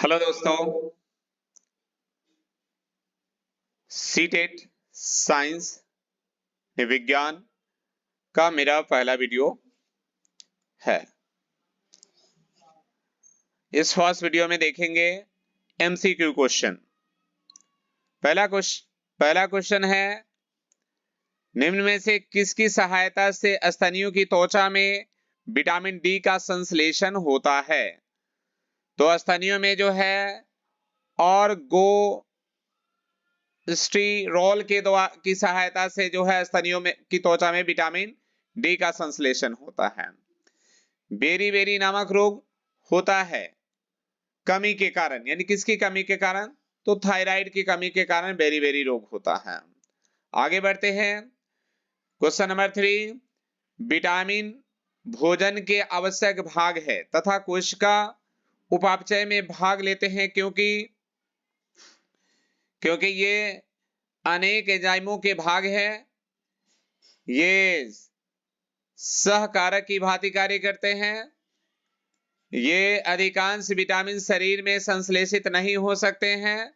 Hello दोस्तों, CTET science विज्ञान का मेरा पहला वीडियो है। इस फर्स्ट वीडियो में देखेंगे एमसीक्यू क्वेश्चन। पहला क्वेश्चन है, निम्न में से किसकी सहायता से स्तनियों की त्वचा में विटामिन डी का संश्लेषण होता है? तो स्तनियों में जो है ऑर्गोस्टेरॉल की सहायता से जो है स्तनियों में की त्वचा में विटामिन डी का संश्लेषण होता है। बेरी नामक रोग होता है कमी के कारण, यानी किसकी कमी के कारण? तो थायराइड की कमी के कारण बेरी रोग होता है। आगे बढ़ते हैं, क्वेश्चन नंबर 3, विटामिन भोजन के आवश्यक भाग है तथा कोशिका उपापचय में भाग लेते हैं क्योंकि ये अनेक एंजाइमों के भाग है। ये सहकारक की भांति कार्य करते हैं। ये अधिकांश विटामिन शरीर में संश्लेषित नहीं हो सकते हैं।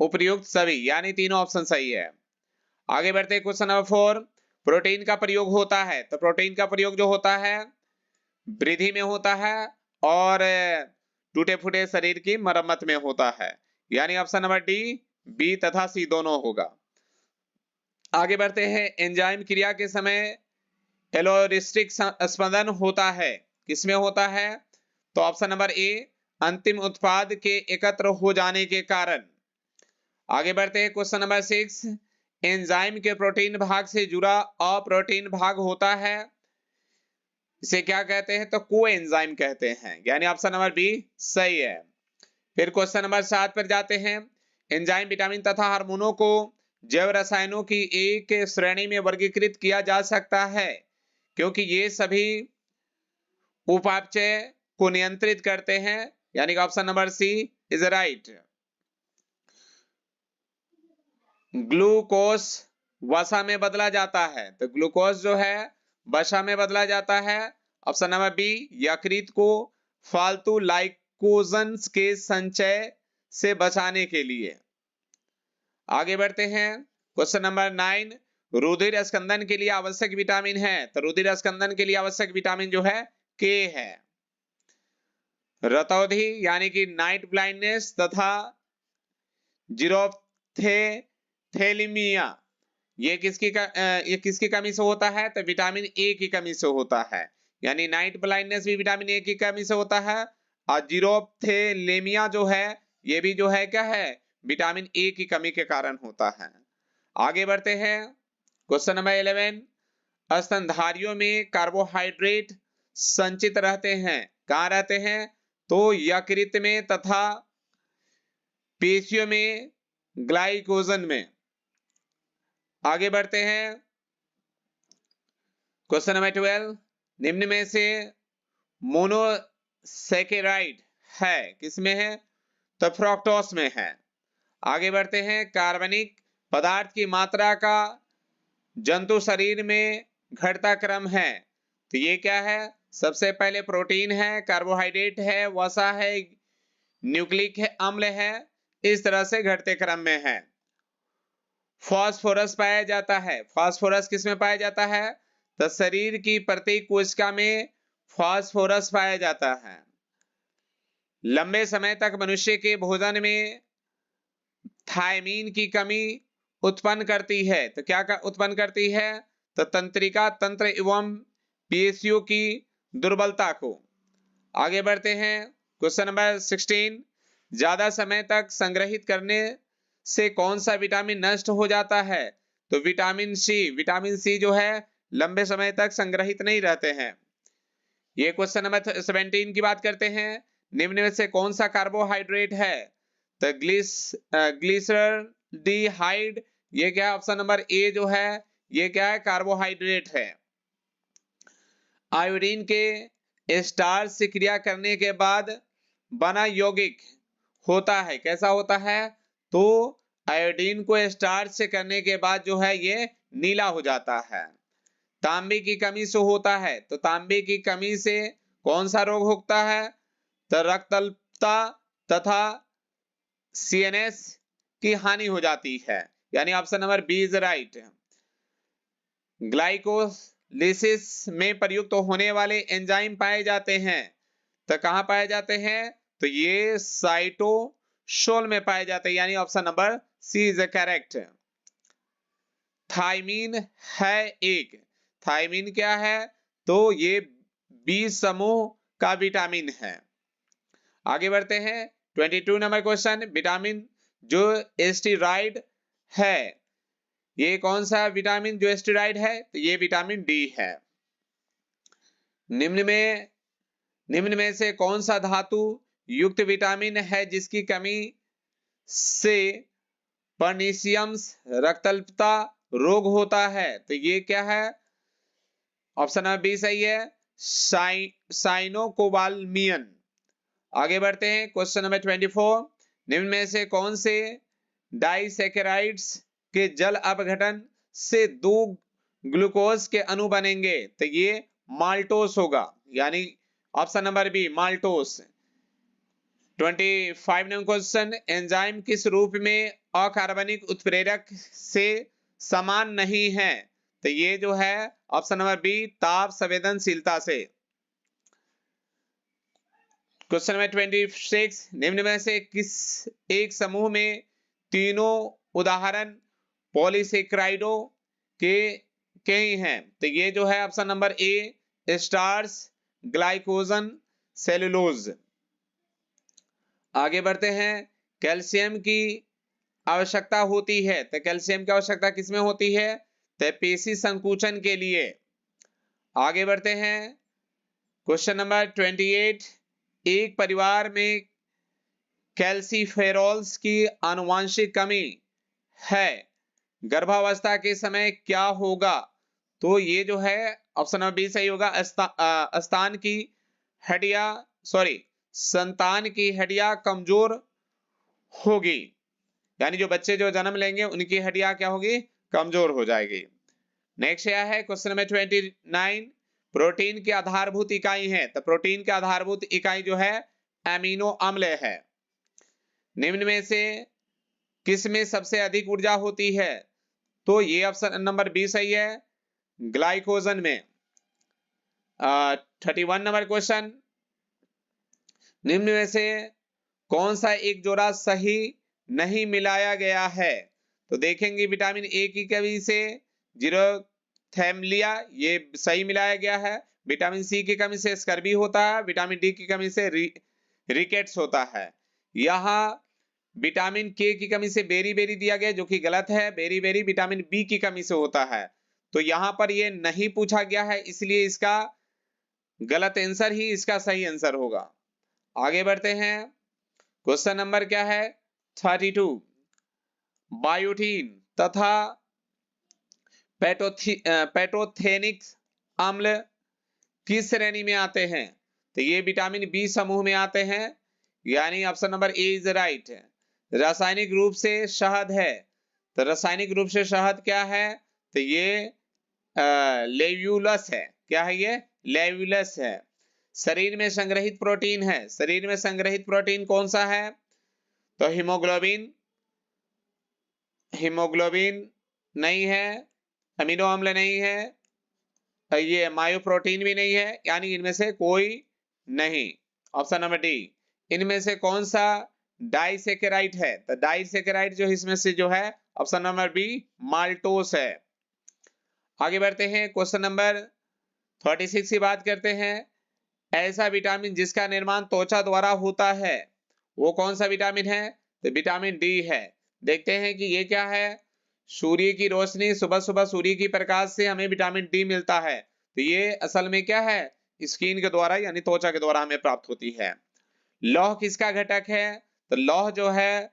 उपर्युक्त सभी, यानी तीनों ऑप्शन सही है। आगे बढ़ते हैं, क्वेश्चन नंबर 4, प्रोटीन का प्रयोग होता है। तो प्रोटीन का प्रयोग जो होता है वृद्धि में होता है और टूटे फूटे शरीर की मरम्मत में होता है, यानी ऑप्शन नंबर डी, बी तथा सी दोनों होगा। आगे बढ़ते हैं, एंजाइम क्रिया के समय एलोरिस्टिक स्पंदन होता है, किसमें होता है? तो ऑप्शन नंबर ए, अंतिम उत्पाद के एकत्र हो जाने के कारण। आगे बढ़ते हैं, क्वेश्चन नंबर 6, एंजाइम के प्रोटीन भाग से जुड़ा अप्रोटीन भाग होता है, इसे क्या कहते हैं? तो कोएंजाइम कहते हैं, यानी ऑप्शन नंबर बी सही है। फिर क्वेश्चन नंबर 7 पर जाते हैं, एंजाइम विटामिन तथा हार्मोनों को जैव रसायनों की एक श्रेणी में वर्गीकृत किया जा सकता है क्योंकि ये सभी उपापचय को नियंत्रित करते हैं, यानी कि option number C is right. Glucose वसा में बदला जाता है, तो ग्लूकोज जो है वसा में बदला जाता है, ऑप्शन नंबर बी। यकृत को फालतू लाइकोजन के संचय से बचाने के लिए। आगे बढ़ते हैं, क्वेश्चन नंबर 9, रुधिर स्कंदन के लिए आवश्यक विटामिन है। तो रुधिर स्कंदन के लिए आवश्यक विटामिन जो है के है। रतौंधी यानी कि नाइट ब्लाइंडनेस तथा जीरोप्थेलिमिया ये किसकी कमी से होता है? तो विटामिन ए की कमी से होता है, यानी नाइट ब्लाइंडनेस भी विटामिन ए की कमी से होता है और जीरोप्थेलेमिया जो है ये भी जो है क्या है? विटामिन ए की कमी के कारण होता है। आगे बढ़ते हैं, क्वेश्चन नंबर 11, स्तनधारियों में कार्बोहाइड्रेट संचित रहते हैं, कहां रहते हैं? तो यकृत में तथा पेशियों में ग्लाइकोजन में। आगे बढ़ते हैं, क्वेश्चन नंबर 12, निम्न में से मोनोसैकेराइड है, किसमें है? तो फ्रक्टोज में है। आगे बढ़ते हैं, कार्बनिक पदार्थ की मात्रा का जंतु शरीर में घटता क्रम है, तो ये क्या है? सबसे पहले प्रोटीन है, कार्बोहाइड्रेट है, वसा है, न्यूक्लिक अम्ल है, इस तरह से घटते क्रम में है। फास्फोरस पाया जाता है, फास्फोरस किसमें पाया जाता है? तो शरीर की प्रत्येक कोशिका में फास्फोरस पाया जाता है। लंबे समय तक मनुष्य के भोजन में थायमीन की कमी उत्पन्न करती है, तो क्या उत्पन्न करती है? तो तंत्रिका तंत्र एवं पेशियों की दुर्बलता को। आगे बढ़ते हैं, क्वेश्चन नंबर 16, ज्यादा समय तक संग्रहित करने से कौन सा विटामिन नष्ट हो जाता है? तो विटामिन सी जो है लंबे समय तक संग्रहित नहीं रहते हैं। ये क्वेश्चन नंबर 17 की बात करते हैं, निम्न में से कौन सा कार्बोहाइड्रेट है? तो ग्लिसरॉल्डिहाइड, ये क्या? ऑप्शन नंबर ए जो है ये क्या है? कार्बोहाइड्रेट है। आयोडीन के स्टार्च से क्रिया करने के बाद बना यौगिक होता है, कैसा होता है? तो आयोडीन को स्टार्च से करने के बाद जो है ये नीला हो जाता है। तांबे की कमी से होता है, तो तांबे की कमी से कौन सा रोग होता है? तो रक्तअल्पता तथा CNS की हानि हो जाती है, यानी option number B is right. Glycolysis में प्रयुक्त होने वाले एंजाइम पाए जाते हैं, तो कहां पाए जाते हैं? तो ये साइटोसोल में पाए जाते हैं, यानी option number C is correct. Thiamine है एक, थायमीन क्या है? तो ये बी समूह का विटामिन है। आगे बढ़ते हैं 22 नंबर क्वेश्चन। विटामिन जो एस्टेरॉइड है, ये कौन सा विटामिन जो एस्टेरॉइड है? तो ये विटामिन डी है। निम्न में से कौन सा धातु युक्त विटामिन है जिसकी कमी से पर्नीशियम्स रक्तअल्पता रोग होता है? तो ये क्या है? ऑप्शन नंबर बी सही है, साइनोकोबालमियन। आगे बढ़ते हैं क्वेश्चन नंबर 24। निम्न में से कौन से डाइसैकेराइड्स के जल अपघटन से 2 ग्लूकोज के अणु बनेंगे? तो ये माल्टोस होगा, यानी option number B maltose. 25 number question. Enzyme किस रूप में अकार्बनिक उत्प्रेरक से समान नहीं है? तो ये जो है ऑप्शन नंबर बी ताप संवेदनशीलता से। Question number 26। निम्न में से किस एक समूह में तीनों उदाहरण पॉलीसेक्राइडो के ही हैं? तो ये जो है option number A starch, glycogen, cellulose. आगे बढ़ते हैं। कैल्शियम की आवश्यकता होती है, तो कैल्शियम की आवश्यकता किसमें होती है? तो पेशी संकुचन के लिए। आगे बढ़ते हैं क्वेश्चन नंबर 28। एक परिवार में कैल्सीफेरॉल्स की आनुवांशिक कमी है, गर्भावस्था के समय क्या होगा? तो ये जो है ऑप्शन नंबर बी सही होगा, संतान की हड्डियां कमजोर होगी, यानी जो बच्चे जो जन्म लेंगे उनकी हड्डियां क्या होगी? कमजोर हो जाएगी। नेक्स्ट यह है क्वेश्चन नंबर 29। प्रोटीन की आधारभूत इकाई है, तो प्रोटीन की आधारभूत इकाई जो है एमिनो अम्ल है। निम्न में से किस में सबसे अधिक ऊर्जा होती है? तो ये ऑप्शन नंबर बी सही है, ग्लाइकोजन में। 31 नंबर क्वेश्चन। निम्न में से कौन सा एक जोड़ा सही नहीं मिलाया गया है? तो देखेंगे विटामिन ए की कमी से जीरोथैमलिया ये सही मिलाया गया है, विटामिन सी की कमी से स्कर्वी होता है, विटामिन डी की कमी से रिकेट्स होता है। यहाँ विटामिन के की कमी से बेरी बेरी दिया गया जो कि गलत है, बेरी बेरी विटामिन बी की कमी से होता है, तो यहां पर ये नहीं पूछा गया है, इसलिए इसका गलत आंसर ही इसका सही आंसर होगा। आगे बढ़ते हैं। क्वेश्चन नंबर क्या है? 32। बायोटीन तथा पैटोथेनिक अम्ल किस श्रेणी में आते हैं? तो ये विटामिन बी समूह में आते हैं, यानी option number A is right. रासायनिक रूप से शहद है, तो रासायनिक रूप से शहद क्या है? तो ये लेव्यूलस है। क्या है ये? लेव्यूलस है। शरीर में संग्रहित प्रोटीन है, शरीर में संग्रहित प्रोटीन कौन सा है? तो हीमोग्लोबिन नहीं है, अमीनो अम्ल नहीं है, ये मायोप्रोटीन भी नहीं है, यानी इनमें से कोई नहीं। Option number D. इनमें से कौन सा डाइसेकेराइड है? तो डाइसेकेराइड जो इसमें से जो है ऑप्शन नंबर बी माल्टोस है। आगे बढ़ते हैं क्वेश्चन नंबर 36 की बात करते हैं। ऐसा विटामिन जिसका निर्माण त्वचा द्वारा होता है, वो कौन सा विटामिन है? तो विटामिन डी है। देखते हैं कि ये क्या है। सूर्य की रोशनी, सुबह सुबह सूर्य की प्रकाश से हमें विटामिन डी मिलता है, तो ये असल में क्या है? स्किन के द्वारा यानी त्वचा के द्वारा हमें प्राप्त होती है। लौह किसका घटक है? तो लौह जो है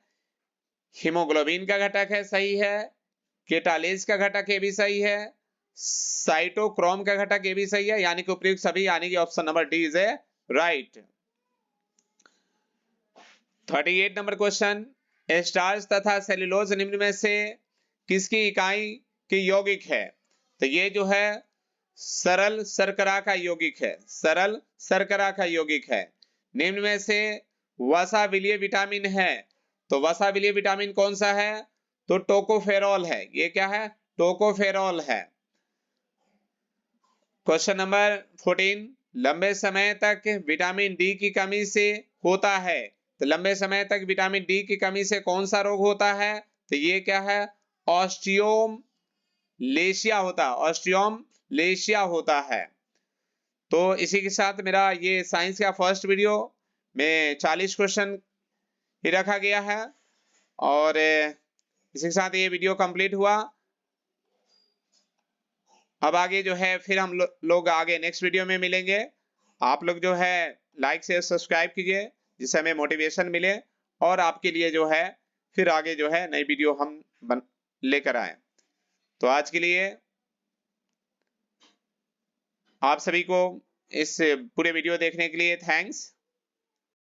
हीमोग्लोबिन का घटक है, सही है। केटालेज का घटक ये भी सही है, साइटोक्रोम का घटक ये भी सही है, यानी कि उपयुक्त सभी, यानी कि option number D is a right. 38 number question. Starch तथा सेल्यूलोज निम्न में से किसकी इकाई की यौगिक है? तो ये जो है सरल शर्करा का यौगिक है, सरल शर्करा का यौगिक है। निम्न में से वसा विलीय विटामिन है, तो वसा विलीय विटामिन कौन सा है? तो टोकोफेरॉल है। ये क्या है? टोकोफेरॉल है। क्वेश्चन नंबर 14, लंबे समय तक विटामिन डी की कमी से होता है। तो लंबे समय तक विटामिन डी की कमी से कौन सा रोग होता है? तो ये क्या है? ऑस्टियोमलेशिया होता है। ऑस्टियोमलेशिया होता है। तो इसी के साथ मेरा ये साइंस का फर्स्ट वीडियो में 40 क्वेश्चन ही रखा गया है और इसी के साथ ये वीडियो कंप्लीट हुआ। अब आगे जो है फिर हम लोग आगे नेक्स्ट वीडियो में मिलेंगे। आप लोग जो है लाइक शेयर सब्सक्राइब कीजिए जिससे हमें मोटिवेशन मिले और आपके लिए जो है फिर आगे जो है नई वीडियो हम लेकर आए। तो आज के लिए आप सभी को इस पूरे वीडियो देखने के लिए थैंक्स।